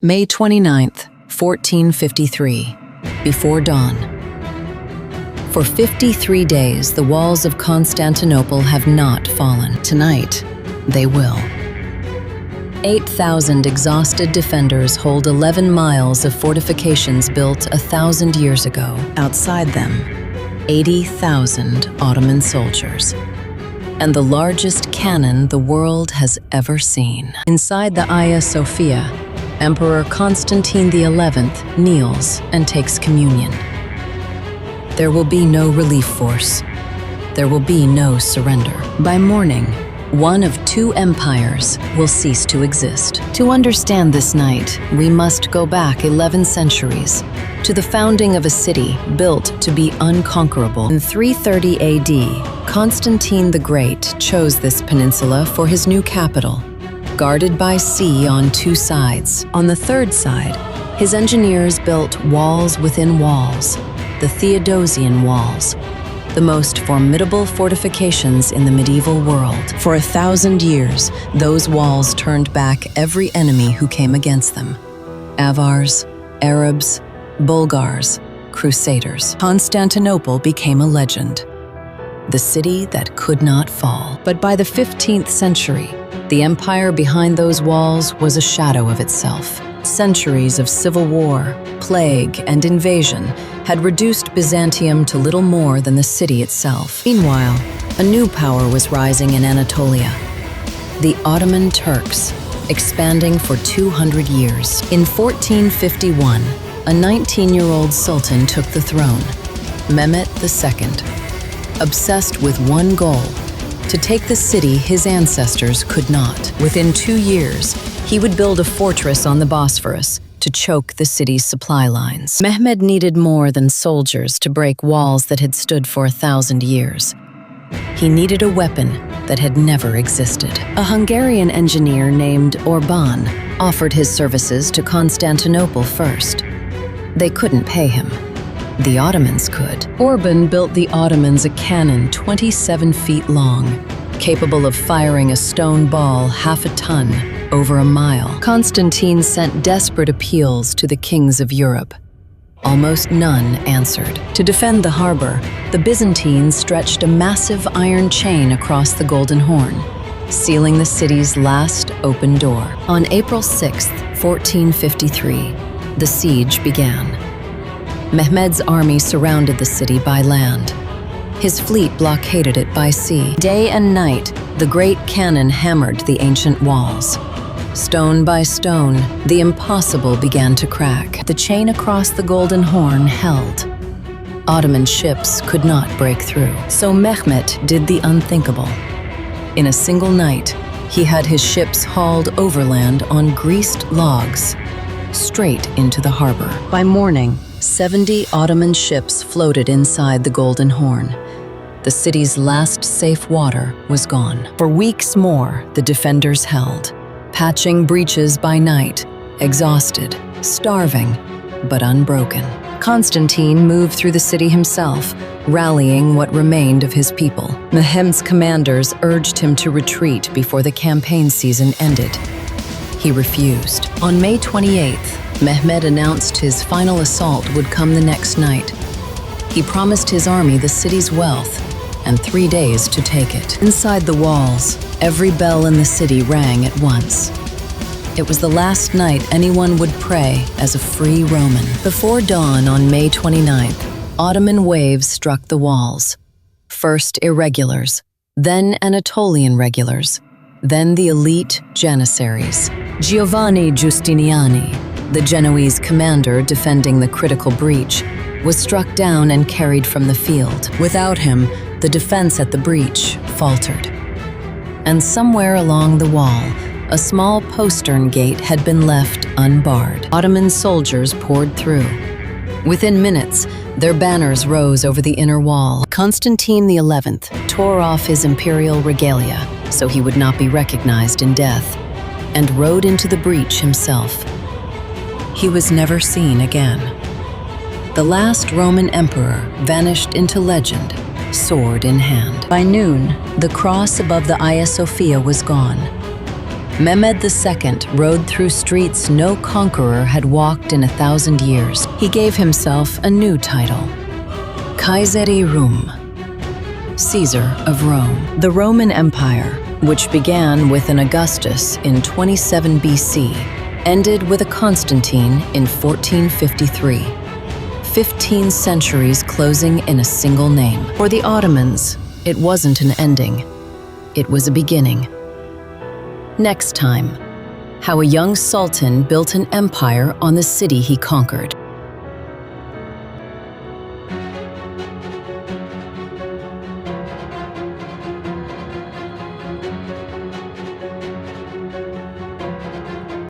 May 29th, 1453, before dawn. For 53 days, the walls of Constantinople have not fallen. Tonight, they will. 8,000 exhausted defenders hold 11 miles of fortifications built 1,000 years ago. Outside them, 80,000 Ottoman soldiers, and the largest cannon the world has ever seen. Inside the Hagia Sophia, Emperor Constantine XI kneels and takes communion. There will be no relief force. There will be no surrender. By morning, one of two empires will cease to exist. To understand this night, we must go back 11 centuries to the founding of a city built to be unconquerable. In 330 AD, Constantine the Great chose this peninsula for his new capital, guarded by sea on two sides. On the third side, his engineers built walls within walls, the Theodosian walls, the most formidable fortifications in the medieval world. For 1,000 years, those walls turned back every enemy who came against them: Avars, Arabs, Bulgars, Crusaders. Constantinople became a legend, the city that could not fall. But by the 15th century, the empire behind those walls was a shadow of itself. Centuries of civil war, plague, and invasion had reduced Byzantium to little more than the city itself. Meanwhile, a new power was rising in Anatolia: the Ottoman Turks, expanding for 200 years. In 1451, a 19-year-old sultan took the throne, Mehmed II, obsessed with one goal: to take the city his ancestors could not. Within 2 years, he would build a fortress on the Bosphorus to choke the city's supply lines. Mehmed needed more than soldiers to break walls that had stood for 1,000 years. He needed a weapon that had never existed. A Hungarian engineer named Orban offered his services to Constantinople first. They couldn't pay him. The Ottomans could. Orban built the Ottomans a cannon 27 feet long, capable of firing a stone ball half a ton over a mile. Constantine sent desperate appeals to the kings of Europe. Almost none answered. To defend the harbor, the Byzantines stretched a massive iron chain across the Golden Horn, sealing the city's last open door. On April 6, 1453, the siege began. Mehmed's army surrounded the city by land. His fleet blockaded it by sea. Day and night, the great cannon hammered the ancient walls. Stone by stone, the impossible began to crack. The chain across the Golden Horn held. Ottoman ships could not break through. So Mehmed did the unthinkable. In a single night, he had his ships hauled overland on greased logs, straight into the harbor. By morning, 70 Ottoman ships floated inside the Golden Horn. The city's last safe water was gone. For weeks more, the defenders held, patching breaches by night, exhausted, starving, but unbroken. Constantine moved through the city himself, rallying what remained of his people. Mehmed's commanders urged him to retreat before the campaign season ended. He refused. On May 28th, Mehmed announced his final assault would come the next night. He promised his army the city's wealth and 3 days to take it. Inside the walls, every bell in the city rang at once. It was the last night anyone would pray as a free Roman. Before dawn on May 29th, Ottoman waves struck the walls. First irregulars, then Anatolian regulars, then the elite Janissaries. Giovanni Giustiniani, the Genoese commander defending the critical breach, was struck down and carried from the field. Without him, the defense at the breach faltered. And somewhere along the wall, a small postern gate had been left unbarred. Ottoman soldiers poured through. Within minutes, their banners rose over the inner wall. Constantine XI tore off his imperial regalia so he would not be recognized in death, and rode into the breach himself. He was never seen again. The last Roman emperor vanished into legend, sword in hand. By noon, the cross above the Hagia Sophia was gone. Mehmed II rode through streets no conqueror had walked in 1,000 years. He gave himself a new title, Kaiseri Rum, Caesar of Rome. The Roman Empire, which began with an Augustus in 27 BC, ended with a Constantine in 1453. 15 centuries closing in a single name. For the Ottomans, it wasn't an ending. It was a beginning. Next time, how a young sultan built an empire on the city he conquered.